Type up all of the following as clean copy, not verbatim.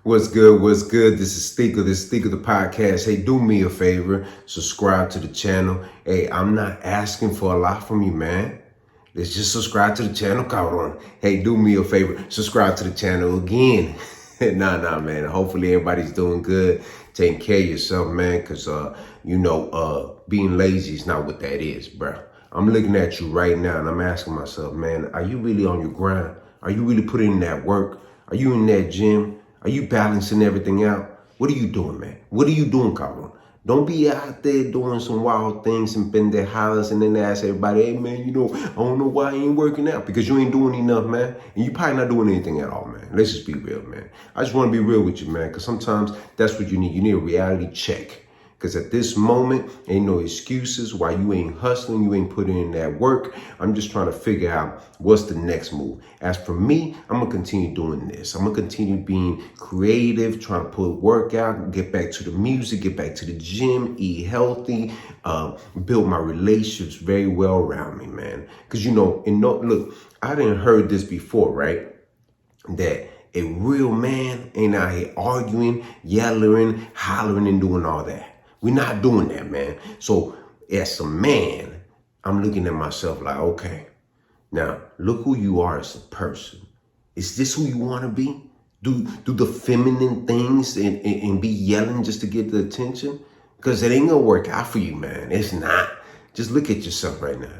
What's good? What's good? This is Stika, the podcast. Hey, do me a favor, subscribe to the channel. Hey, I'm not asking for a lot from you, man. Let's just subscribe to the channel, cabrón. Hey, do me a favor, subscribe to the channel again. Nah, man. Hopefully everybody's doing good, taking care of yourself, man, because, being lazy is not what that is, bro. I'm looking at you right now, and I'm asking myself, man, are you really on your grind? Are you really putting in that work? Are you in that gym? Are you balancing everything out? What are you doing, man? What are you doing, cabrón? Don't be out there doing some wild things and pendejadas and then ask everybody, hey, man, I don't know why I ain't working out, because you ain't doing enough, man. And you probably not doing anything at all, man. Let's just be real, man. I just want to be real with you, man, because sometimes that's what you need. You need a reality check. Because at this moment, ain't no excuses why you ain't hustling, you ain't putting in that work. I'm just trying to figure out what's the next move. As for me, I'm going to continue doing this. I'm going to continue being creative, trying to put work out, get back to the music, get back to the gym, eat healthy, build my relationships very well around me, man. Because, look, I didn't heard this before, right? That a real man ain't out here arguing, yelling, hollering, and doing all that. We're not doing that, man. So as a man, I'm looking at myself like, okay, now look who you are as a person. Is this who you want to be? Do the feminine things and be yelling just to get the attention? Because it ain't gonna work out for you, man. It's not. Just look at yourself right now.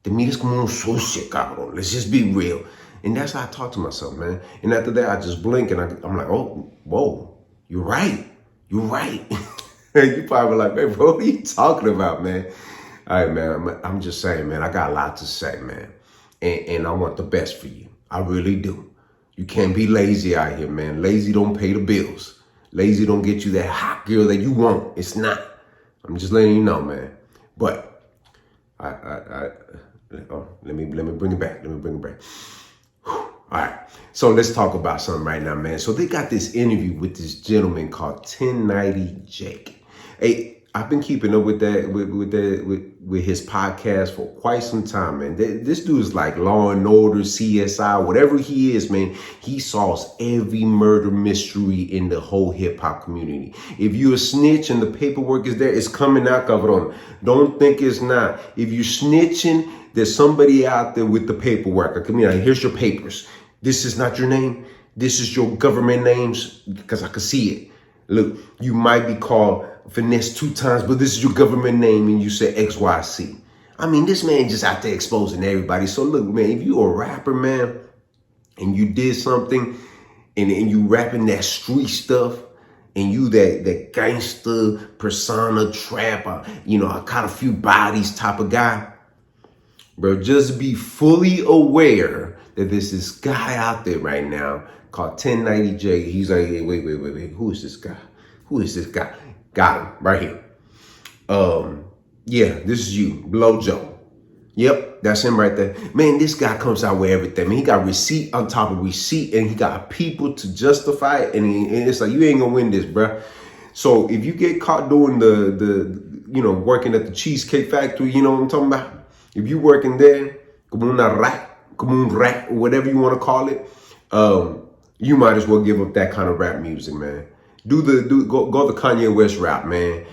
Te miras como un sucio, cabrón. Let's just be real. And that's how I talk to myself, man. And after that, I just blink and I'm like, oh, whoa, you're right. You're right. You probably like, man, bro, what are you talking about, man? All right, man, I'm just saying, man, I got a lot to say, man. And I want the best for you. I really do. You can't be lazy out here, man. Lazy don't pay the bills. Lazy don't get you that hot girl that you want. It's not. I'm just letting you know, man. But let me bring it back. All right, so let's talk about something right now, man. So they got this interview with this gentleman called 1090 Jake. Hey, I've been keeping up with that with his podcast for quite some time, man. This dude is like Law and Order, CSI, whatever he is, man. He solves every murder mystery in the whole hip hop community. If you're a snitch and the paperwork is there, it's coming out, cabrón. Don't think it's not. If you're snitching, there's somebody out there with the paperwork. Here's your papers. This is not your name. This is your government names, because I can see it. Look, you might be called Finesse 2 times, but this is your government name and you say XYC. This man just out there exposing everybody. So look, man, if you a rapper, man, and you did something and you rapping that street stuff, and you that gangster persona trapper, I caught a few bodies type of guy, bro, just be fully aware that there's this guy out there right now called 1090 J. He's like, hey, wait. Who is this guy? Got him right here. Yeah, this is you, Blow Joe. Yep, that's him right there. Man, this guy comes out with everything. Man, he got receipt on top of receipt, and he got people to justify it. And it's like, you ain't gonna win this, bro. So if you get caught doing the working at the Cheesecake Factory, you know what I'm talking about? If you working there, como un rat, whatever you want to call it, you might as well give up that kind of rap music, man. Go the Kanye West rap, man.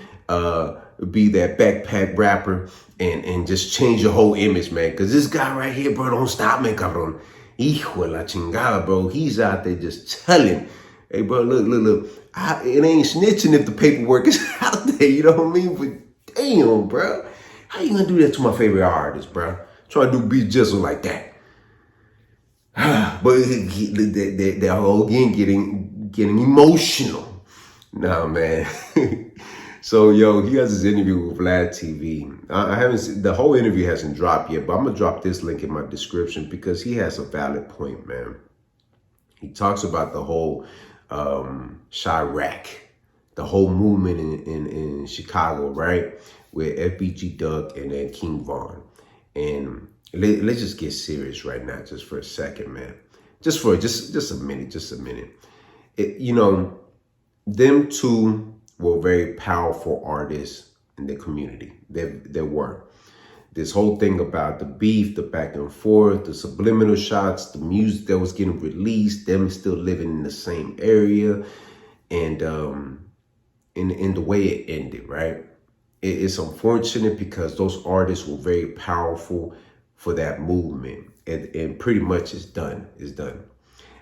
Be that backpack rapper and just change your whole image, man. Because this guy right here, bro, don't stop, man, cabrón. Hijo de la chingada, bro. He's out there just telling. Hey, bro, look. It ain't snitching if the paperwork is out there, you know what I mean? But damn, bro. How you gonna do that to my favorite artist, bro? Trying to do beat jizzle like that. But they're all again getting emotional. Nah, man. So, he has this interview with Vlad TV. I haven't seen, the whole interview hasn't dropped yet, but I'm gonna drop this link in my description because he has a valid point, man. He talks about the whole Chirac, the whole movement in Chicago, right? With FBG Duck and then King Von. And let's just get serious right now, just for a second, man. Just a minute. Them two were very powerful artists in the community. There were. This whole thing about the beef, the back and forth, the subliminal shots, the music that was getting released, them still living in the same area. and in the way it ended, right? It's unfortunate because those artists were very powerful for that movement, and pretty much it's done. It's done.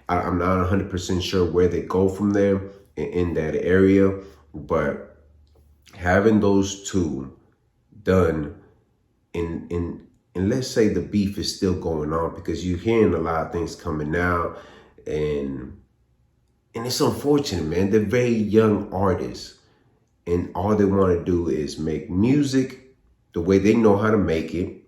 I'm not 100% sure where they go from there in that area, but having those two done and let's say the beef is still going on, because you're hearing a lot of things coming out, and it's unfortunate, man. They're very young artists, and all they want to do is make music the way they know how to make it,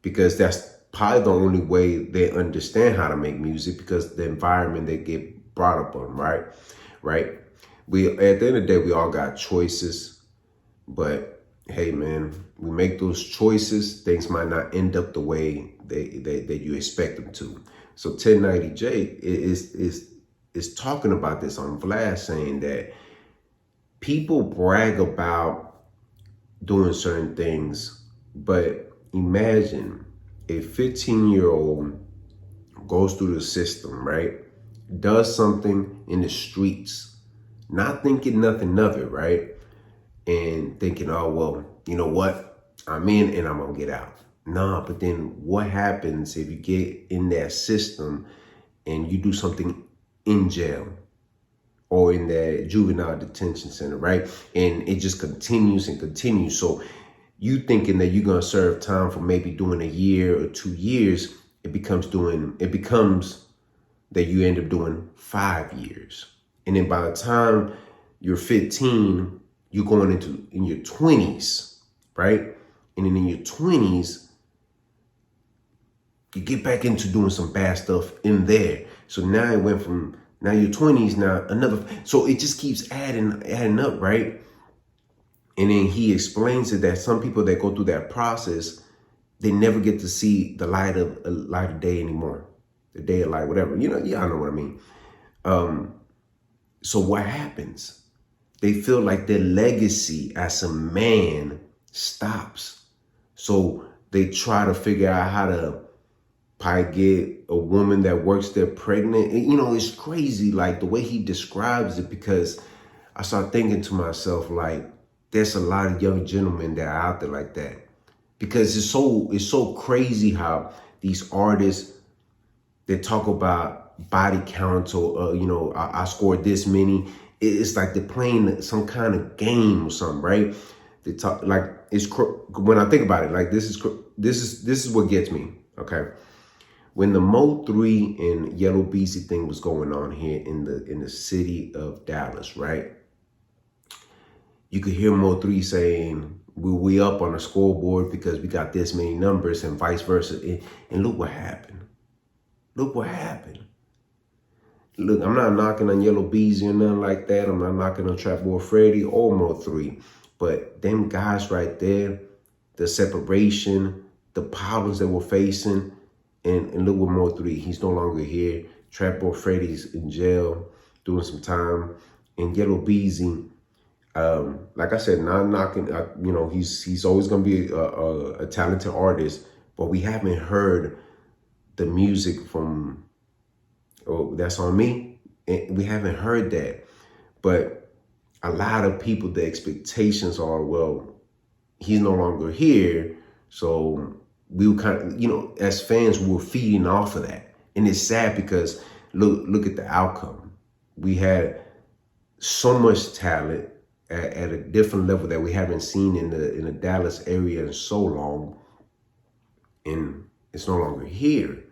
because that's probably the only way they understand how to make music, because the environment they get brought up on, right? Right? We, at the end of the day, we all got choices, but hey, man, we make those choices. Things might not end up the way that you expect them to. So 1090J is talking about this on Vlad, saying that people brag about doing certain things, but imagine a 15-year-old goes through the system, right? Does something in the streets, not thinking nothing of it, right? And thinking, oh, well, you know what? I'm in and I'm gonna get out. Nah, but then what happens if you get in that system and you do something in jail or in that juvenile detention center, right? And it just continues and continues. So you thinking that you're gonna serve time for maybe doing a year or 2 years, it becomes that you end up doing 5 years. And then by the time you're 15, you're going in your 20s, right? And then in your 20s, you get back into doing some bad stuff in there. So now it went from, now your 20s, now another, so it just keeps adding up, right? And then he explains it that some people that go through that process, they never get to see the light of day anymore. The day of light, whatever. You know, y'all know what I mean. So what happens? They feel like their legacy as a man stops. So they try to figure out how to probably get a woman that works there pregnant. And, you know, it's crazy, like the way he describes it, because I start thinking to myself, like, there's a lot of young gentlemen that are out there like that. Because it's so crazy how these artists, they talk about body count, or, you know, I scored this many. It's like they're playing some kind of game or something, right? They talk like when I think about it, like this is what gets me. Okay, when the Mo3 and Yellow Beezy thing was going on here in the city of Dallas, right? You could hear Mo3 saying, "We up on the scoreboard because we got this many numbers," and vice versa. And look what happened. Look what happened. Look, I'm not knocking on Yellow Beezy or nothing like that. I'm not knocking on Trap Boy Freddy or Mo3. But them guys right there, the separation, the problems that we're facing, and look what Mo3, he's no longer here. Trap Boy Freddy's in jail, doing some time. And Yellow Beezy, like I said, not knocking, you know, he's always going to be a talented artist, but we haven't heard the music from, oh, That's On Me. And we haven't heard that. But a lot of people, the expectations are, well, he's no longer here. So we were kind of, you know, as fans, we were feeding off of that. And it's sad because look at the outcome. We had so much talent at a different level that we haven't seen in the Dallas area in so long. And it's no longer here.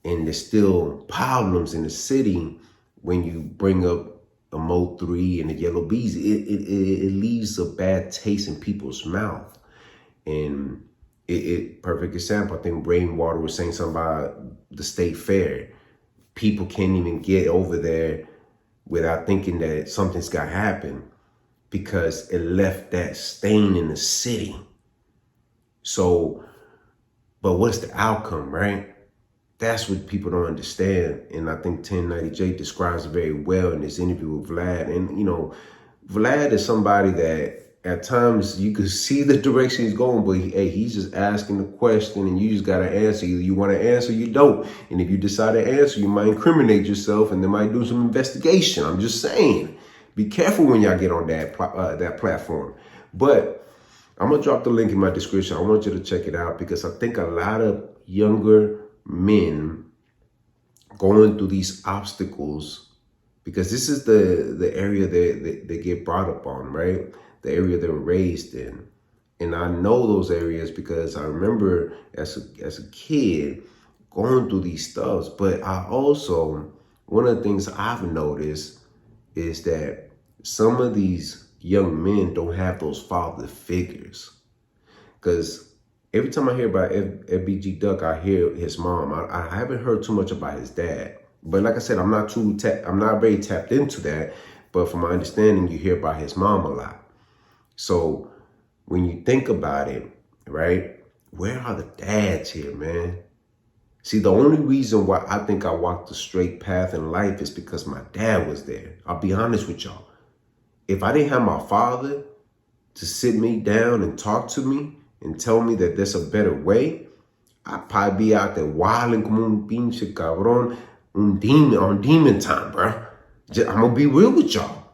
And there's still problems in the city when you bring up a Mo3 and a Yellow Beezy. It leaves a bad taste in people's mouth. And perfect example, I think Rainwater was saying something about the state fair. People can't even get over there without thinking that something's got to happen, because it left that stain in the city. So, but what's the outcome, right? That's what people don't understand. And I think 1090J describes it very well in this interview with Vlad. And, you know, Vlad is somebody that at times you could see the direction he's going, but he's just asking the question and you just got to answer. Either you want to answer, you don't. And if you decide to answer, you might incriminate yourself and they might do some investigation. I'm just saying. Be careful when y'all get on that platform. But I'm gonna drop the link in my description. I want you to check it out because I think a lot of younger men going through these obstacles, because this is the area they get brought up on, right? The area they were raised in. And I know those areas because I remember as a kid going through these stuffs. But I also, one of the things I've noticed is that some of these young men don't have those father figures. Because every time I hear about FBG Duck, I hear his mom. I haven't heard too much about his dad. But like I said, I'm not very tapped into that. But from my understanding, you hear about his mom a lot. So when you think about it, right, where are the dads here, man? See, the only reason why I think I walked the straight path in life is because my dad was there. I'll be honest with y'all. If I didn't have my father to sit me down and talk to me and tell me that there's a better way, I'd probably be out there wilding como un pinche cabrón, on demon time, bro. I'm gonna be real with y'all,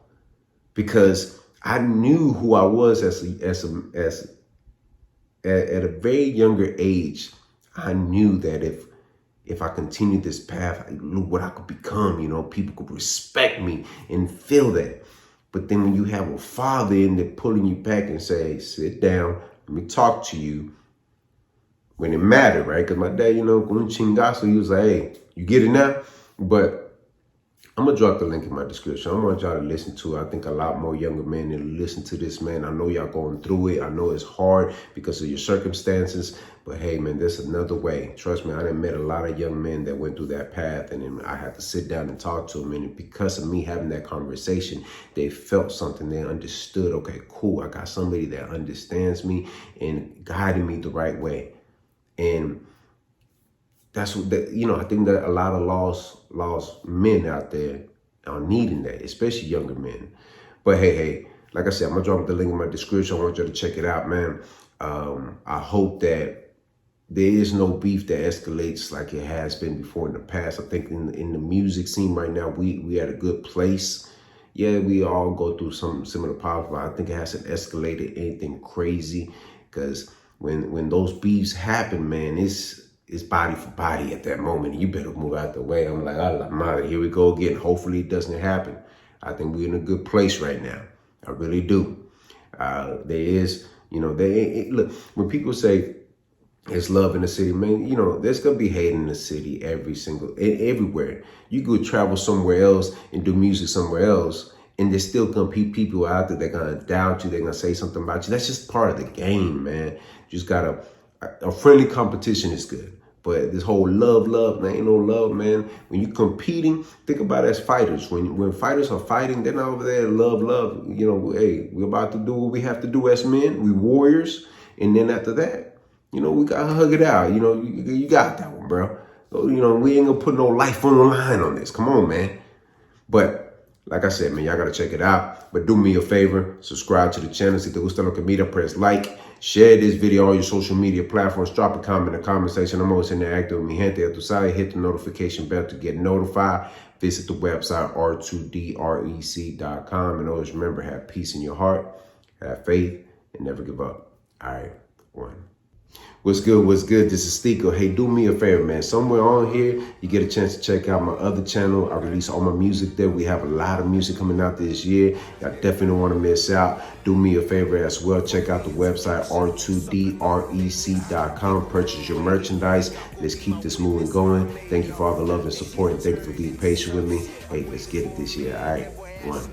because I knew who I was at a very younger age. I knew that if I continued this path, I knew what I could become. People could respect me and feel that. But then when you have a father in there pulling you back and say, sit down, let me talk to you, when it mattered, right? Because my dad, con chingazo, he was like, hey, you get it now? But I'm going to drop the link in my description. I want y'all to listen to it. I think a lot more younger men that listen to this, man. I know y'all going through it. I know it's hard because of your circumstances. But hey, man, there's another way. Trust me, I done met a lot of young men that went through that path. And then I had to sit down and talk to them. And because of me having that conversation, they felt something. They understood, okay, cool. I got somebody that understands me and guiding me the right way. And that's what, I think that a lot of lost men out there are needing that, especially younger men. But hey, like I said, I'm going to drop the link in my description. I want you to check it out, man. I hope that there is no beef that escalates like it has been before in the past. I think in the music scene right now, we at a good place. Yeah, we all go through some similar problems, but I think it hasn't escalated anything crazy, because when those beefs happen, man, it's body for body at that moment. You better move out the way. I'm like, Allah, here we go again. Hopefully it doesn't happen. I think we're in a good place right now. I really do. There is, look, when people say it's love in the city, man, there's going to be hate in the city everywhere. You could travel somewhere else and do music somewhere else, and there's still going to be people out there that are going to doubt you. They're going to say something about you. That's just part of the game, man. You just got a friendly competition is good. But this whole love, there ain't no love, man. When you're competing, think about it as fighters. When fighters are fighting, they're not over there love. Hey, we're about to do what we have to do as men. We warriors. And then after that, we got to hug it out. You got that one, bro. We ain't going to put no life on the line on this. Come on, man. But like I said, man, y'all got to check it out. But do me a favor, subscribe to the channel. Si te gusta lo que mira, press like. Share this video on your social media platforms. Drop a comment in the comment section. I'm always interactive with mi gente. Ya tu sabes, hit the notification bell to get notified. Visit the website r2drec.com. And always remember, have peace in your heart, have faith, and never give up. All right, one. What's good? This is Steeko. Hey, do me a favor, man. Somewhere on here, you get a chance to check out my other channel. I release all my music there. We have a lot of music coming out this year. Y'all definitely don't want to miss out. Do me a favor as well. Check out the website, r2drec.com. Purchase your merchandise. Let's keep this moving going. Thank you for all the love and support, and thank you for being patient with me. Hey, let's get it this year. All right, one.